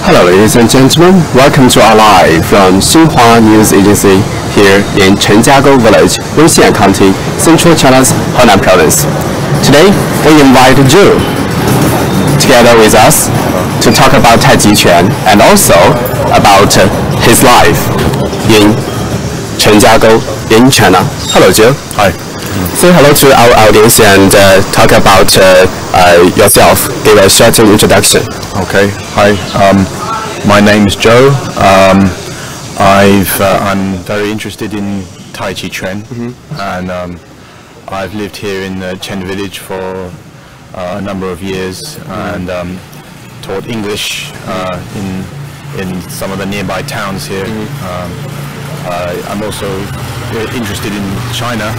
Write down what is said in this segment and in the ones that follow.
Hello, ladies and gentlemen. Welcome to our live from Xinhua News Agency here in Chen Jiagou Village, Wenxian County, Central China's Henan Province. Today, we invite Zhu together with us to talk about Taiji and also about his life in Chen Jiagou in China. Hello, Zhu. Hi. Say hello to our audience and talk about yourself. Give a short introduction. Okay. Hi. My name is Joe. I'm very interested in Tai Chi Chuan, and I've lived here in the Chen village for a number of years and taught English in some of the nearby towns here. I'm also interested in China,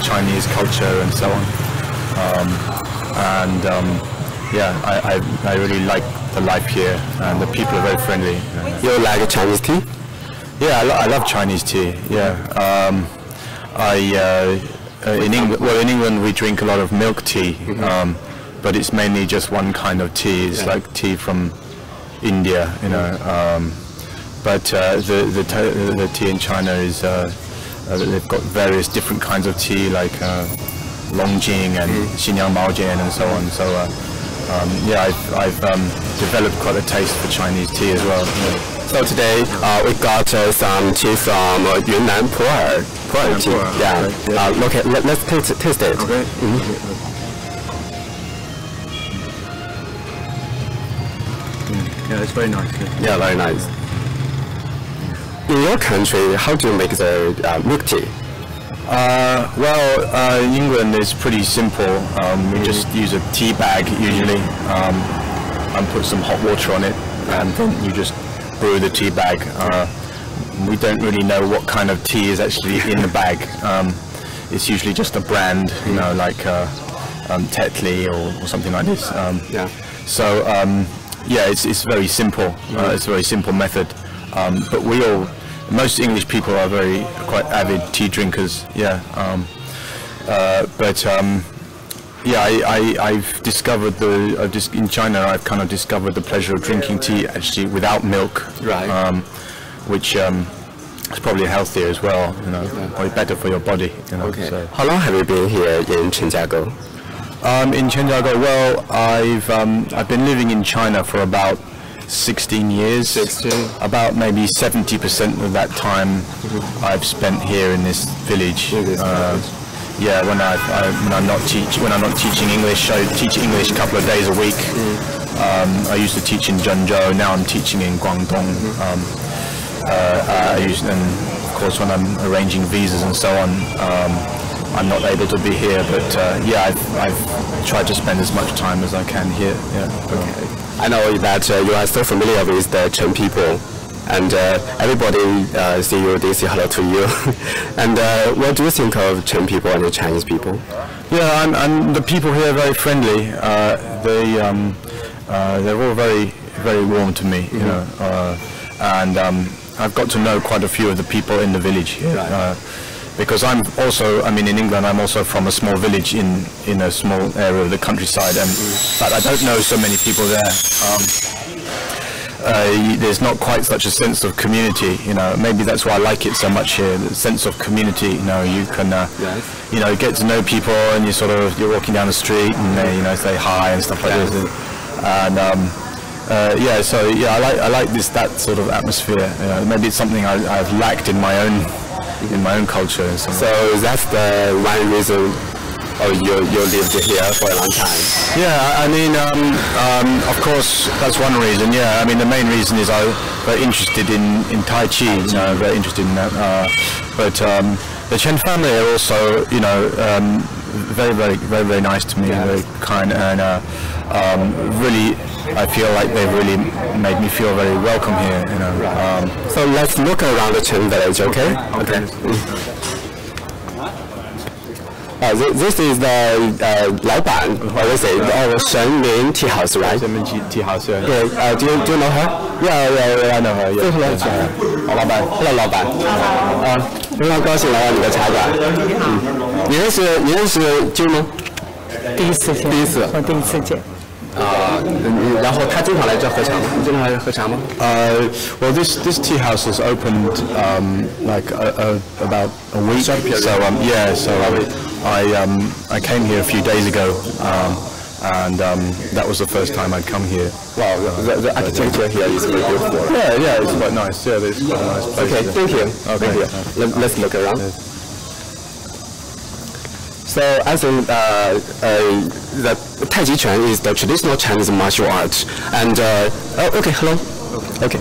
Chinese culture and so on. Yeah, I really like the life here, and the people are very friendly. You like Chinese tea? Yeah, I love Chinese tea. Yeah, in England we drink a lot of milk tea, but it's mainly just one kind of tea. It's like tea from India, you know. But the tea in China is they've got various different kinds of tea, like Longjing and Xinyang Maojian and so on. So yeah, I've developed quite a taste for Chinese tea as well. Yeah. So today we got some tea from Yunnan Pu'er tea. Yeah. Okay. Let's taste it. Okay. Yeah, it's very nice. Yeah, very nice. In your country, how do you make the milk tea? Well, in England it's pretty simple. We just use a tea bag usually, and put some hot water on it, and then you just brew the tea bag. We don't really know what kind of tea is actually in the bag. It's usually just a brand, you know, like Tetley or something like this. Yeah. So yeah, it's very simple. It's a very simple method. But most English people are quite avid tea drinkers. Yeah. Yeah, I've discovered in China I've kind of discovered the pleasure of drinking tea actually without milk. Right. Which is probably healthier as well, you know, or better for your body. You know, Okay. so. How long have you been here in Chen Jiagou? In Chen Jiagou, well, I've been living in China for about 16 years. 16. About maybe 70% of that time I've spent here in this village. Yeah, when I'm not teaching English, I teach English a couple of days a week. I used to teach in Zhengzhou. Now I'm teaching in Guangdong. And of course, when I'm arranging visas and so on, I'm not able to be here. But yeah, I've tried to spend as much time as I can here. Yeah. Okay. I know that you are so familiar with the Chen people, and everybody see you, they say hello to you. And what do you think of Chen people and the Chinese people? Yeah, and the people here are very friendly. They're all very, very warm to me, you know. And I've got to know quite a few of the people in the village here. Because in England, I'm also from a small village in a small area of the countryside, and but I don't know so many people there. There's not quite such a sense of community, you know. Maybe that's why I like it so much here. The sense of community, you know. You can, you know, get to know people, and you're walking down the street, and they, you know, say hi and stuff like this. And yeah, so yeah, I like that sort of atmosphere. You know, maybe it's something I've lacked in my own culture. So that's the one reason you lived here for a long time. Yeah, I mean, of course, that's one reason. Yeah, I mean, the main reason is I'm very interested in Tai Chi. You know, very interested in that. But the Chen family are also, you know, very nice to me, very kind, and really, I feel like they've really made me feel very welcome here. You know. So let's look around the Chen village, okay? Okay. This is the 老板, or is it? Oh, Shen Min Tea House, right? Shen Min Tea House, yeah. Yeah. Do you know her? Yeah, I know her. Yeah. Hello, 老板. Hello, 老板. 非常高兴来到你的茶馆。你认识Jiu吗？第一次见，我第一次见。然后他经常来这喝茶吗？你经常来喝茶吗？Well, this tea house has opened like about a week. So yeah, so I came here a few days ago, and that was the first time I'd come here. Wow, the architecture here is very beautiful. Yeah, it's quite nice. Yeah, it's quite a nice place. Okay, thank you. Okay. Thank you. Let's look around. So I think the Tai Chi Chuan is the traditional Chinese martial art, and okay, hello. Okay.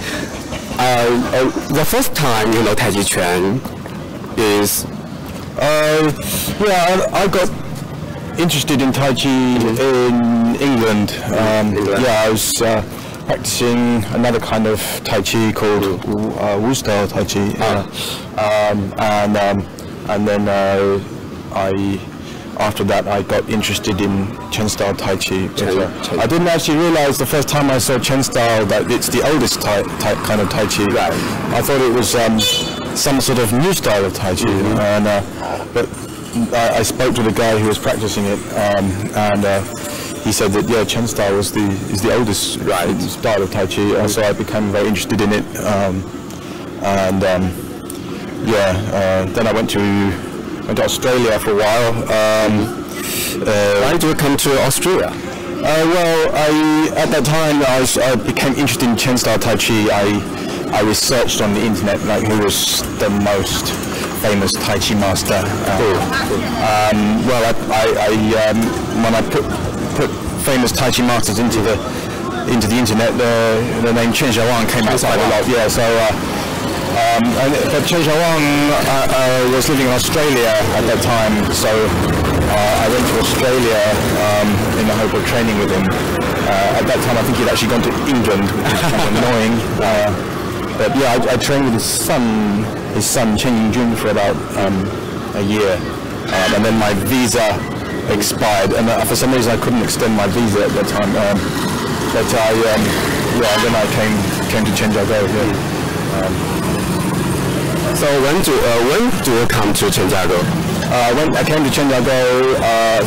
The first time you know Tai Chi Chuan is yeah, I got interested in Tai Chi in England. Yeah, I was practicing another kind of Tai Chi called Wu style Tai Chi, and then after that I got interested in Chen style Tai Chi. I didn't actually realize the first time I saw Chen style that it's the oldest kind of Tai Chi. Right. I thought it was some sort of new style of Tai Chi, but I spoke to the guy who was practicing it, and he said that Chen style is the oldest style of Tai Chi, so I became very interested in it, and then I went to Australia for a while. Why did you come to Australia? Well, at that time I became interested in Chen style Tai Chi. I researched on the internet like who was the most famous Tai Chi master. Well, when I put famous Tai Chi masters into the internet, the name Chen Jiagou came out quite a lot. Yeah, so. But Chen Jiagou was living in Australia at that time, so I went to Australia in the hope of training with him. At that time, I think he'd actually gone to England, which is kind of annoying. But yeah, I trained with his son Chen Jiagou for about a year, and then my visa expired, and for some reason I couldn't extend my visa at that time. But then I came to Chen Jiagou. Yeah. So when do you come to Chen Jiagou? I came to Chen Jiagou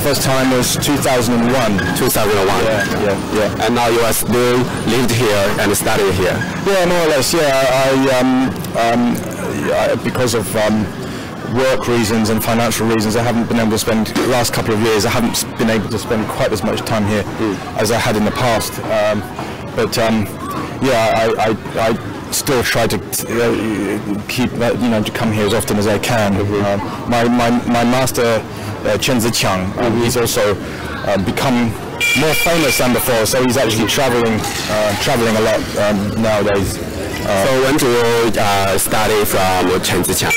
first time was 2001. 2001. Yeah. And now you are still lived here and studied here. Yeah, more or less. Yeah, I because of work reasons and financial reasons, I haven't been able to spend the last couple of years. I haven't been able to spend quite as much time here as I had in the past. But I still try to keep to come here as often as I can. My master Chen Jiagou, he's also become more famous than before, so he's actually traveling a lot nowadays. So when do you study from Chen Jiagou?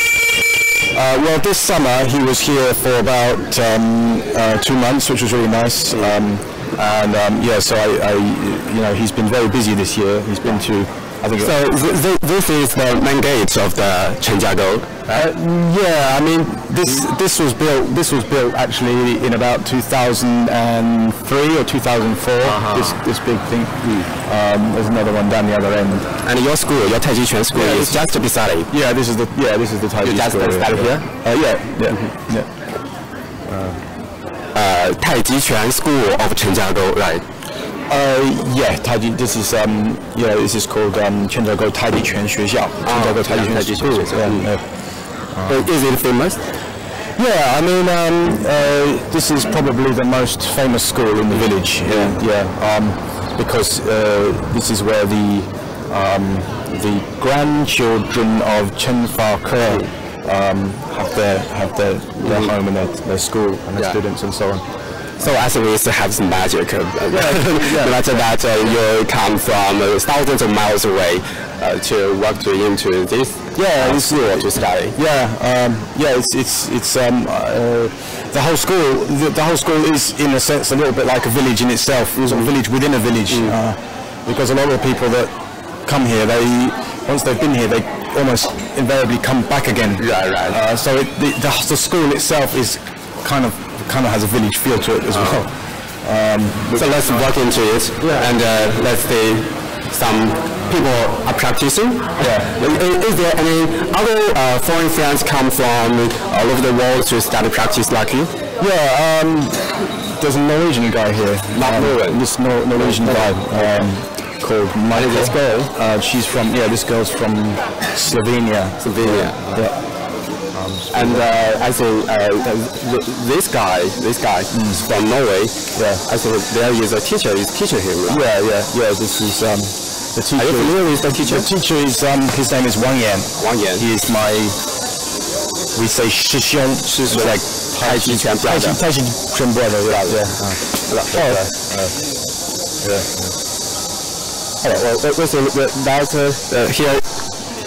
Well, this summer he was here for about 2 months, which was really nice. So he's been very busy this year. He's been to. So this is the main gate of the Chen Jiagou. Yeah, I mean this was built actually in about 2003 or 2004. This big thing. There's another one down the other end. And your school, your Tai Chi Chuan school, is just beside it. Yeah, this is the Tai Chi school. You just studied here? Yeah. Tai Chi Chuan School of Chen Jiagou, right? Yeah, Taiji. This is called Chen Jiagou Tai Chi Chuan 学校. Chen Jiagou Tai Chi Chuan School. Is it famous? Yeah, I mean, this is probably the most famous school in the village. Because this is where the grandchildren of Chen Fa-ke have their home and their school and their students and so on. So I think it has some magic. Imagine that you come from thousands of miles away to walk into this Yeah, it's school to study. It's the whole school. The whole school is, in a sense, a little bit like a village in itself. It's a village within a village, because a lot of the people that come here, once they've been here, they almost invariably come back again. Right. So the school itself is kind of has a village feel to it as well. So let's walk into it, and let's see some people are practicing. Is there any other foreign friends come from all over the world to start to practice like you? There's a Norwegian guy here. This Norwegian guy called Michael. This girl? She's from, this girl's from Slovenia. Yeah. And I think this guy is from Norway. I think there is a teacher is teaching him. Right? Yeah. This is the teacher. Are you familiar with the teacher? The teacher is his name is Wang Yan. He is my, we say Shixiong, like Taiji Chen brother. Taiji Chen brother. Here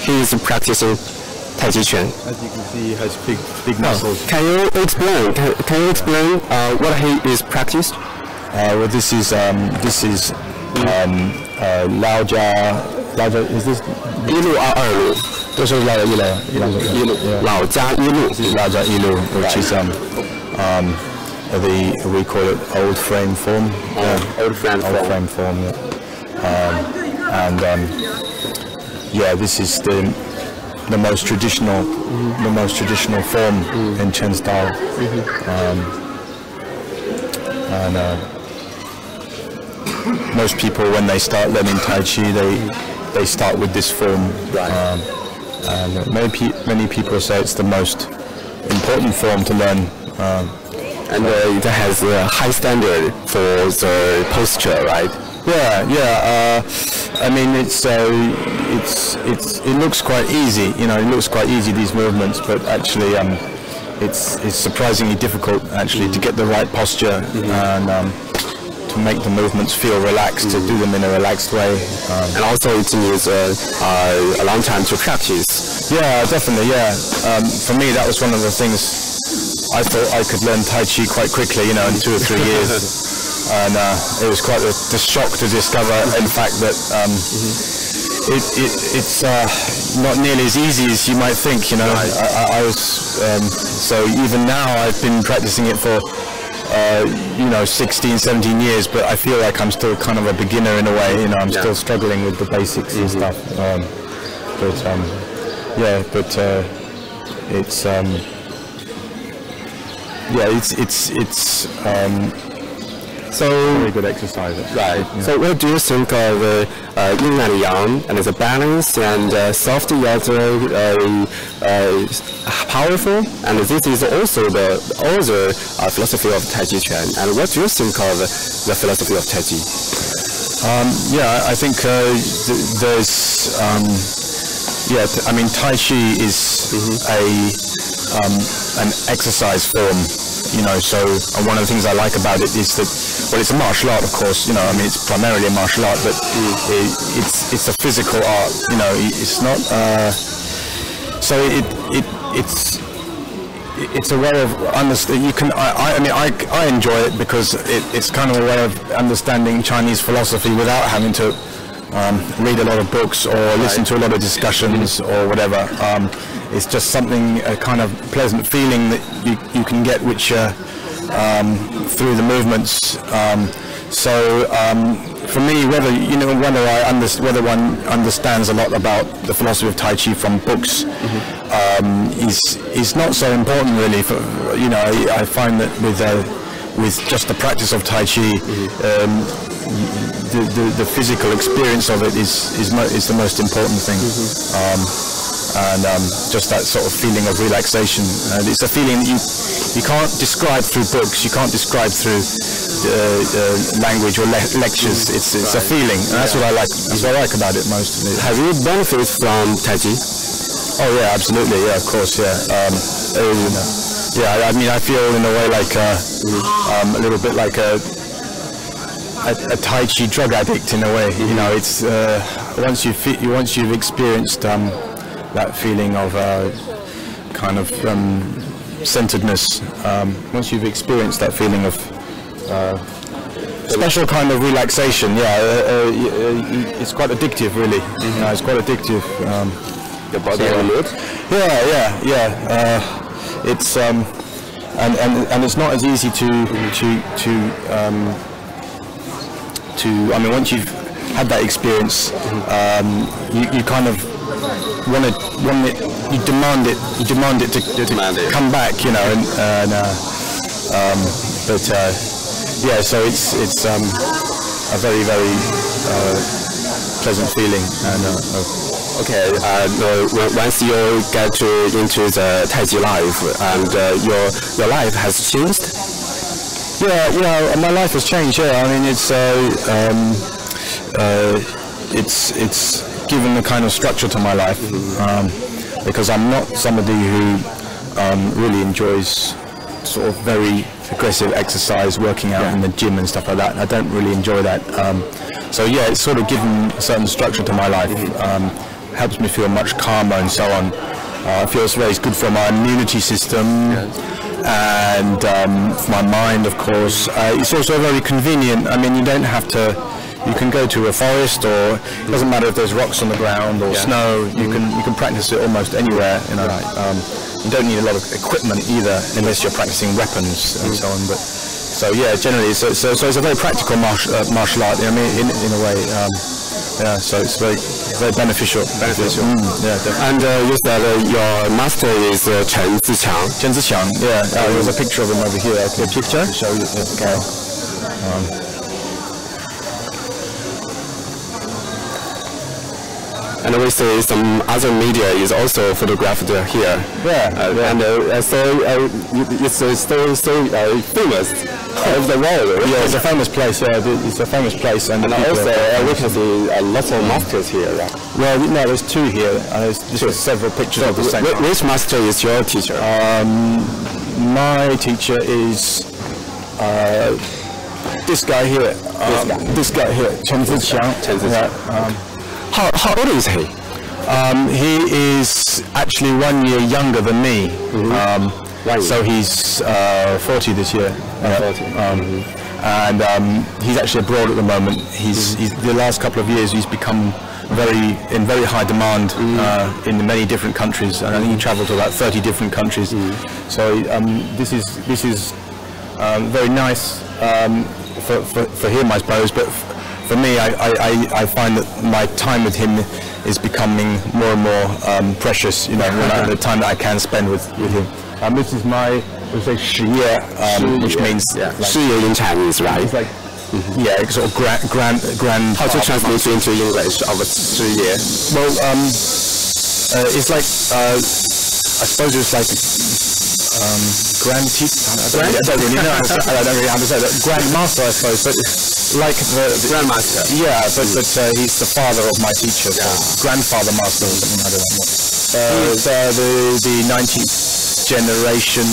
he is practicing Taiji Chen. As you can see, he has big muscles. Can you explain? Can you explain what he is practiced? Well, this is Lao Jia. Is this 一路二路？都是Lao Jia 一路。老家一路。Lao Jia 一路 which is we call it old frame form. Old frame form. This is the most traditional form in Chen style. Most people, when they start learning Tai Chi, they start with this form. And many people say it's the most important form to learn. And it has a high standard for the posture, right? I mean, it looks quite easy. It looks quite easy, these movements, but actually, it's surprisingly difficult actually to get the right posture and to make the movements feel relaxed, to do them in a relaxed way. And also, it needs a long time to practice. Yeah, definitely. Yeah, for me, that was one of the things. I thought I could learn Tai Chi quite quickly, in 2 or 3 years. And it was quite the shock to discover, in fact, that it's not nearly as easy as you might think. I was so even now I've been practicing it for 16, 17 years, but I feel like I'm still kind of a beginner in a way. I'm still struggling with the basics and stuff. So very good exercise. Right. Yeah. So what do you think of yin and yang, and the balance and soft yet powerful? And this is also the other philosophy of Taiji Chuan. And what do you think of the philosophy of Taiji? I think there's I mean, Tai Chi is an exercise form. So one of the things I like about it is that, well, it's a martial art, of course. I mean, it's primarily a martial art, but it's a physical art. It's not. So it's a way of understand. You can. I enjoy it because it's kind of a way of understanding Chinese philosophy without having to read a lot of books or listen to a lot of discussions or whatever. It's just something, a kind of pleasant feeling that you can get, which through the movements. For me, whether one understands a lot about the philosophy of Tai Chi from books is not so important really. I find that with just the practice of Tai Chi, the physical experience of it is the most important thing. Just that sort of feeling of relaxation. It's a feeling that you can't describe through books, you can't describe through language or lectures. It's a feeling, and that's what I like. That's what I like about it most. Have you benefited from Taiji? Oh yeah, absolutely. Yeah, of course. Yeah. I mean, I feel in a way like a little bit like a Tai Chi drug addict in a way. It's once you've experienced that feeling of kind of centeredness. Once you've experienced that feeling of special kind of relaxation, it's quite addictive, really. It's quite addictive. The body and mood. It's and it's not as easy to I mean, once you've had that experience, you kind of want it, you demand it to come back, you know, so it's a very, very pleasant feeling. And okay, once you get into the Tai Chi life, and your life has changed. Yeah, my life has changed. Yeah, I mean, it's given a kind of structure to my life, because I'm not somebody who really enjoys sort of very aggressive exercise, working out in the gym and stuff like that. I don't really enjoy that. So yeah, it's sort of given a certain structure to my life. Helps me feel much calmer and so on. I feel it's very good for my immunity system. And for my mind, of course. It's also very convenient. I mean, you don't have to. You can go to a forest, or it doesn't matter if there's rocks on the ground or snow. You can practice it almost anywhere. You know, you don't need a lot of equipment either, unless you're practicing weapons and so on. But so yeah, generally, so it's a very practical martial art. I mean, in a way. So it's very beneficial. And you said your master is Chen Jiagou. Yeah, there's a picture of him over here. Okay, picture. Show you. Okay. And we see some other media is also photographed here. And so it's so famous of the world. Yeah, it's a famous place. Yeah, it's a famous place, and also we can see lots of masters here. Right? Well, no, there's two here. There's several pictures of the same. Which master is your teacher? My teacher is this guy here. This guy here, Chen Jiagou. How old is he? He is actually 1 year younger than me. So he's 40 this year. And he's actually abroad at the moment. He's the last couple of years he's become in very high demand in many different countries. And I think he travelled to about 30 different countries. So this is very nice for him, I suppose. But for me, I find that my time with him is becoming more and more precious. You know, the time that I can spend with him. This is my, we say 事业, which means 事业 in Chinese, right? It's like sort of grand. How to translate into English of 事业? Well, it's like I suppose it's like grand teacher. I don't really know. I don't really understand that. Grand master, I suppose, but like the grandmaster. Yeah, but he's the father of my teacher, grandfather master or something. I don't know. He's the 19th generation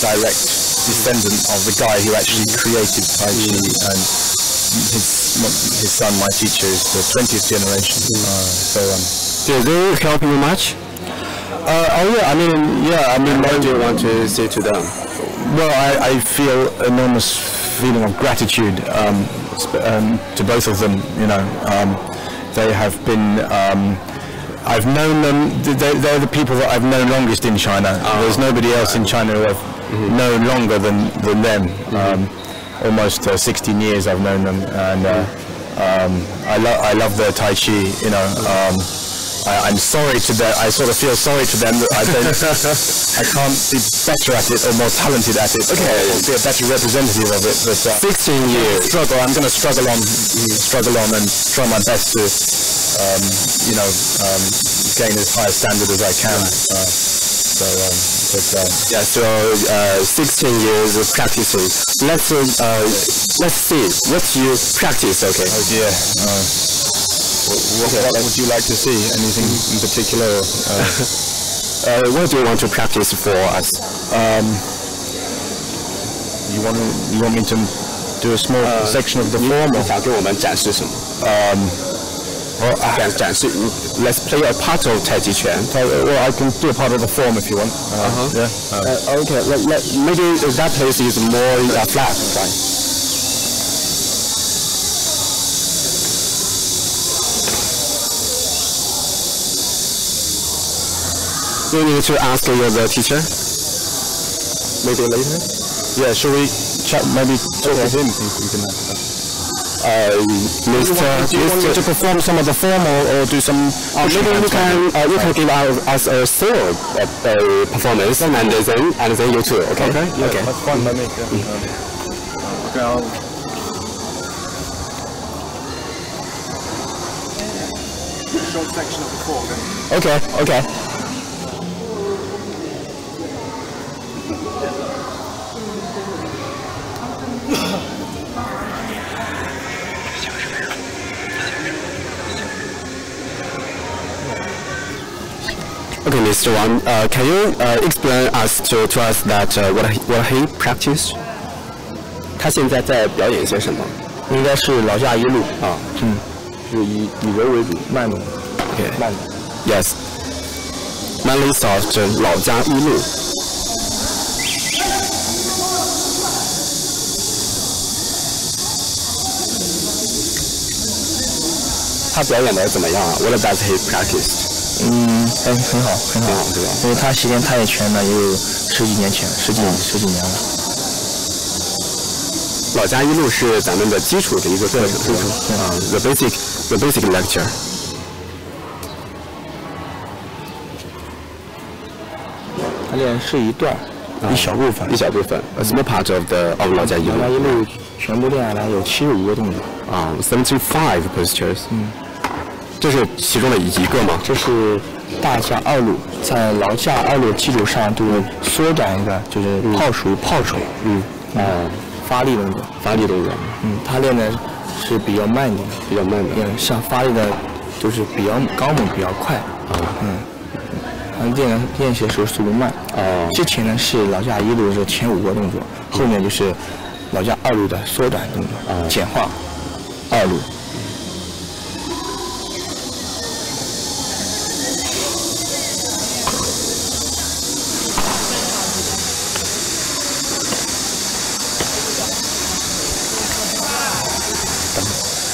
direct descendant of the guy who actually created Tai Chi, and his son, my teacher, is the 20th generation. Do they help you much? I mean, what do you want to say to them? Well, I feel enormous feeling of gratitude to both of them. You know, they have been. I've known them. They're the people that I've known longest in China. There's nobody else in China who I've known longer than them. Almost 16 years I've known them, and I love their Tai Chi. You know. I'm sorry to them. I sort of feel sorry to them that I can't be better at it or more talented at it. Okay, or be a better representative of it. But 16 years. I'm going to struggle on, and try my best to, gain as high a standard as I can. So 16 years of practicing. Let's see what you practice. Okay. Oh dear. What would you like to see? Anything in particular? What do you want to practice for us? You want me to do a small section of the form? 想给我们展示什么？展示。Let's play a part of 太极拳。Well, I can do a part of the form if you want. Yeah. Okay. Maybe that place is more flat. Right? Do you need to ask the teacher? Maybe later? Yeah, should we chat, maybe talk with him? Mr. Do you want me to perform some of the form or do some... maybe you can give us a solo performance and then you too, okay? Okay. That's fine by me. Okay, I'll... Short section of the form then. Okay. Okay, Mr. Wang, can you explain to us that what he practiced? 他现在在表演些什么？应该是老架一路啊，是以柔为主，慢动。Okay. 慢的。Yes. Manly soft 老家一路。他表演的怎么样啊 ？What does he practice? 很好，对吧？因为他习练太极拳呢，也有十几年了。老家一路是咱们的基础的一个课程，the basic lecture。他练是一段，一小部分，a small part of 老家一路。老家一路全部练下来有75个动作。75 postures。这是其中的一个吗？这是大架二路，在劳架二路基础上，就是缩短一个，就是属于炮手。发力动作。他练的是比较慢的。像发力的，就是比较刚猛，比较快。他练习的时候速度慢。之前呢是劳架一路是前5个动作，后面就是劳架二路的缩短动作，简化二路。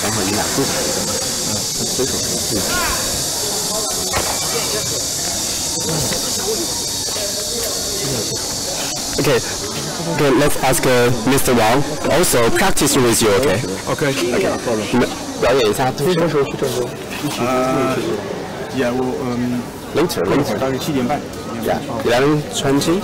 等会儿你俩对手，对手。Okay, let's ask Mr. Wang. Also practice with you, okay? Okay. 表演一下。什么时候去郑州？Yeah, later. 大概7点半。Yeah, 11:20.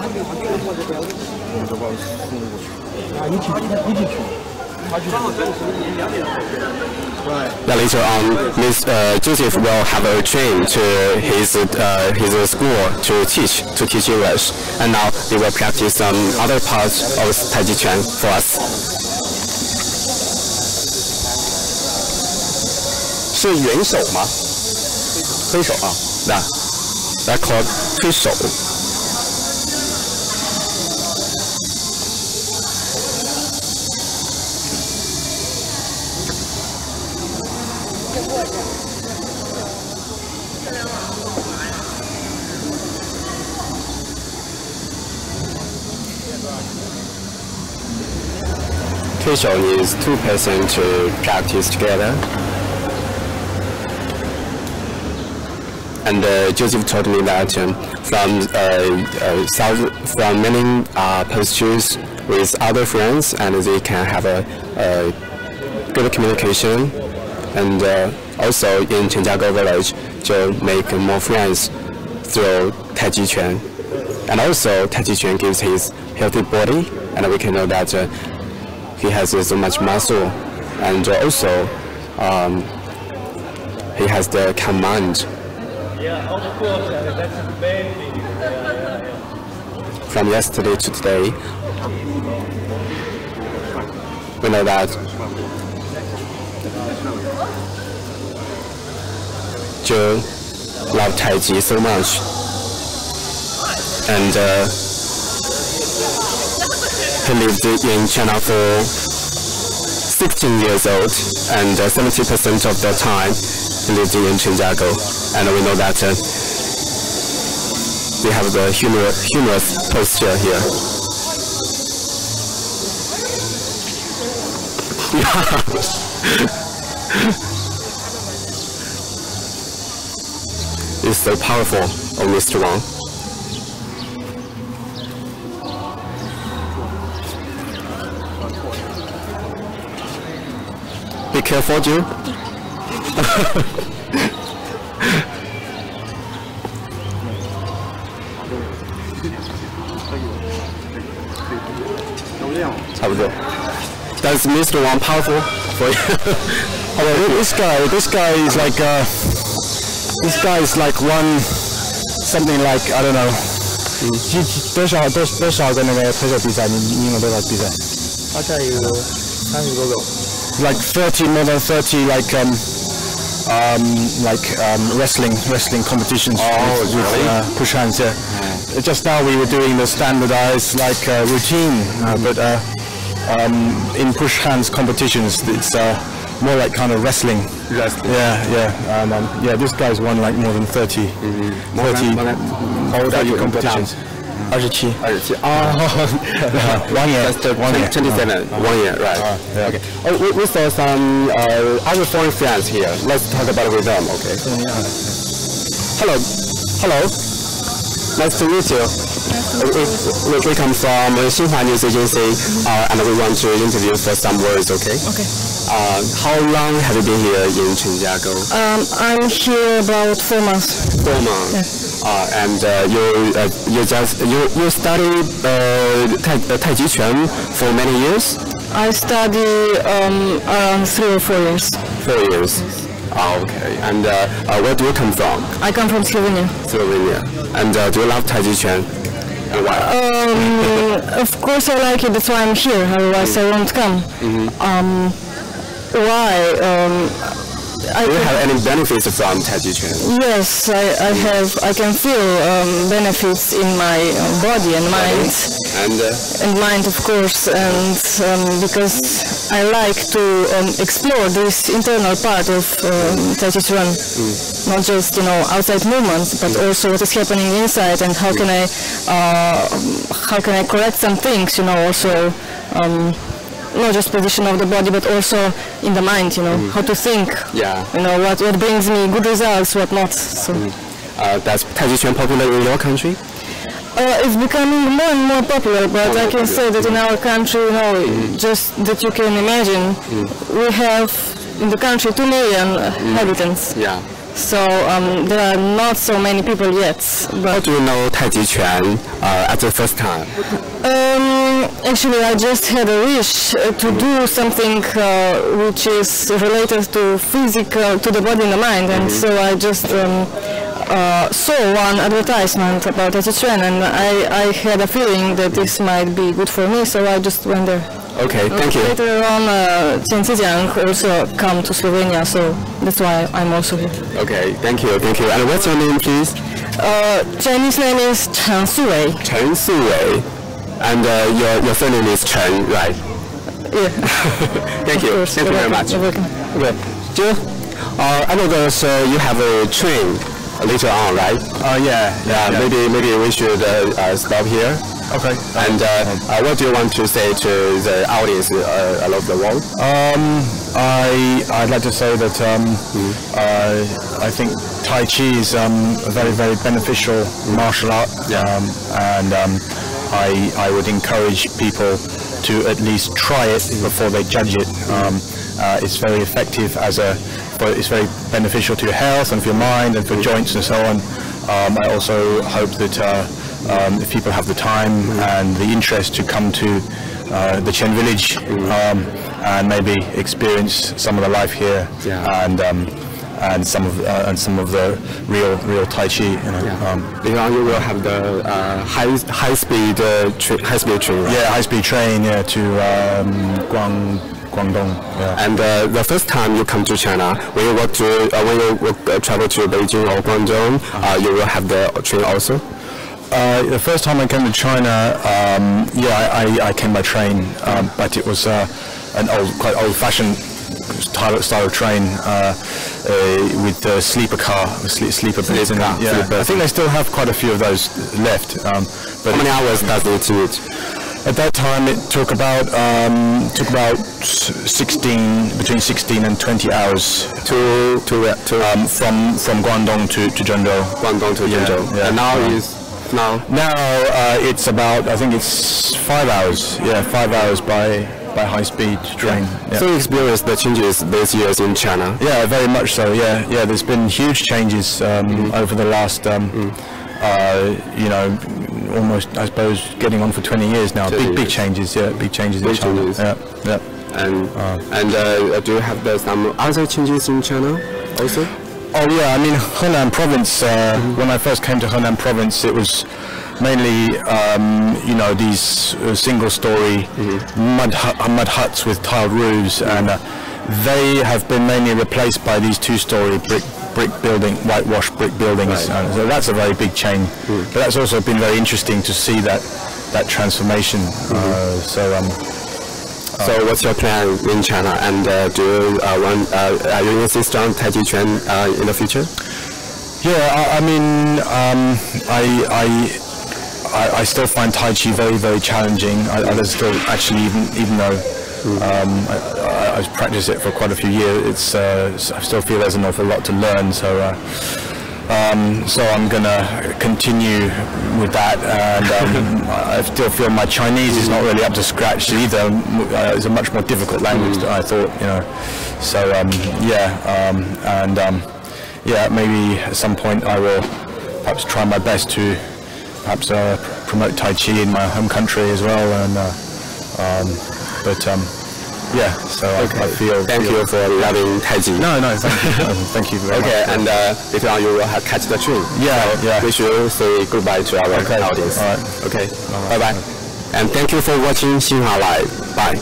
Yeah, later on, Miss Joseph will have a train to his school to teach English, and now they will practice some other parts of Tai Chi Chuan for us. 是元手吗？推手啊，that called 推手。推手 is 2 persons to practice together. And Joseph told me that from many postures with other friends, and they can have a good communication. And also in Chen Jiagou village, to make more friends through Tai Chi Chuan. And also Tai Chi Chuan gives his healthy body, and we can know that he has so much muscle, and also he has the command. From yesterday to today, we know that Joe loved Tai Chi so much, and he lived in China for 16 years old, and 70% of the time living in Chen Jiagou, and we know that we have the humorous posture here. It's so powerful, oh Mr. Wang. Be careful, Jill. Does Mr. Wang powerful for you? Oh, this guy is like this guy is like one something like I don't know. 多少个那个推手比赛？你赢了多少比赛？好像有30多个。Like 30, more than 30, like wrestling competitions with push hands. Yeah. Just now we were doing the standardized like routine, but in push hands competitions it's more like kind of wrestling. Yeah. And yeah, this guy's won like more than 30 competitions. 27. 1 year. 27. 1 year, right. Okay. Oh, we saw some other foreign friends here. Let's talk about it with them, okay? Hello. Nice to meet you. We come from Xinhua News Agency, and we want to interview for some words, okay? Okay. How long have you been here in Chen Jiagou? I'm here about 4 months. 4 months. Yeah. And you study Tai Chi Chuan for many years? I study around 3 or 4 years. 4 years. Okay. And where do you come from? I come from Slovenia. Slovenia. And do you love Tai Chi Chuan? And why? Of course I like it, that's why I'm here, otherwise I won't come. Why? Do you have any benefits from Tai Chi Chuan? Yes, I can feel benefits in my body and mind. And mind, of course, and because I like to explore this internal part of Tai Chi Chuan, not just outside movements, but also what is happening inside and how can I correct some things, also. Not just position of the body, but also in the mind, how to think, what brings me good results, what not. So. That's Tai Chi Chuan popular in your country? It's becoming more and more popular, but I can say that in our country, just that you can imagine, we have in the country 2 million inhabitants. Yeah. So there are not so many people yet. But how do you know Tai Chi Chuan at the first time? Actually, I just had a wish to do something which is related to physical, to the body and the mind, and so I just saw one advertisement about Tai Chi Chuan, and I had a feeling that this might be good for me, so I just went there. Okay, thank you. Later on, Chen Jiagou also come to Slovenia, so that's why I'm also here. Okay, thank you. And what's your name, please? Chinese name is Chen Suwei. Chen Suwei. And your surname is Chen, right? Yeah. Thank you. Thank you very much. You're welcome. Okay. Jill, I know that you have a train later on, right? Yeah. Maybe we should stop here. Okay. And what do you want to say to the audience all over the world? I'd like to say that I think Tai Chi is a very, very beneficial martial art, and I would encourage people to at least try it before they judge it. It's very effective but it's very beneficial to your health and for your mind and for joints and so on. I also hope that if people have the time and the interest to come to the Chen village and maybe experience some of the life here and some of the real Tai Chi. Later on, you will have the high speed train. Right? Yeah, high speed train. Yeah, to Guangdong. Yeah. And the first time you come to China, when you travel to Beijing or Guangdong, you will have the train also. The first time I came to China, I came by train, but it was quite old-fashioned style of train with sleeper car, sleeper beds. I think they still have quite a few of those left. But how many hours does it take? At that time, it took about 16 and 20 hours from Guangdong to Zhengzhou. Guangdong to Zhengzhou. Yeah. And now it's about, I think it's 5 hours. Yeah, 5 hours by high-speed train. Yeah. So you experienced the changes these years in China? Yeah, very much so. Yeah. There's been huge changes over the last, almost, I suppose, getting on for 20 years now. Big changes. Yeah, big changes in China. Yeah. And do you have some other changes in China also? Oh yeah, I mean Henan Province. When I first came to Henan Province, it was mainly these single-story mud huts with tiled roofs, and they have been mainly replaced by these two-story brick building, whitewashed brick buildings. Right. So that's a very big change. But that's also been very interesting to see that transformation. So what's your plan in China, and do you are you insist on Tai Chi Chuan in the future? Yeah, I mean, I still find Tai Chi very, very challenging. I still actually, even though I've practiced it for quite a few years, I still feel there's an awful lot to learn. So I'm gonna continue with that, and I still feel my Chinese is not really up to scratch either. It's a much more difficult language than I thought, So maybe at some point I will perhaps try my best to perhaps promote Tai Chi in my home country as well, and so I feel. Thank you for loving Tai Chi. No, thank you very much. Okay, and later on you will catch the train. Yeah. We should say goodbye to our audience. All right. Okay. Bye. And thank you for watching Xinhua Live. Bye.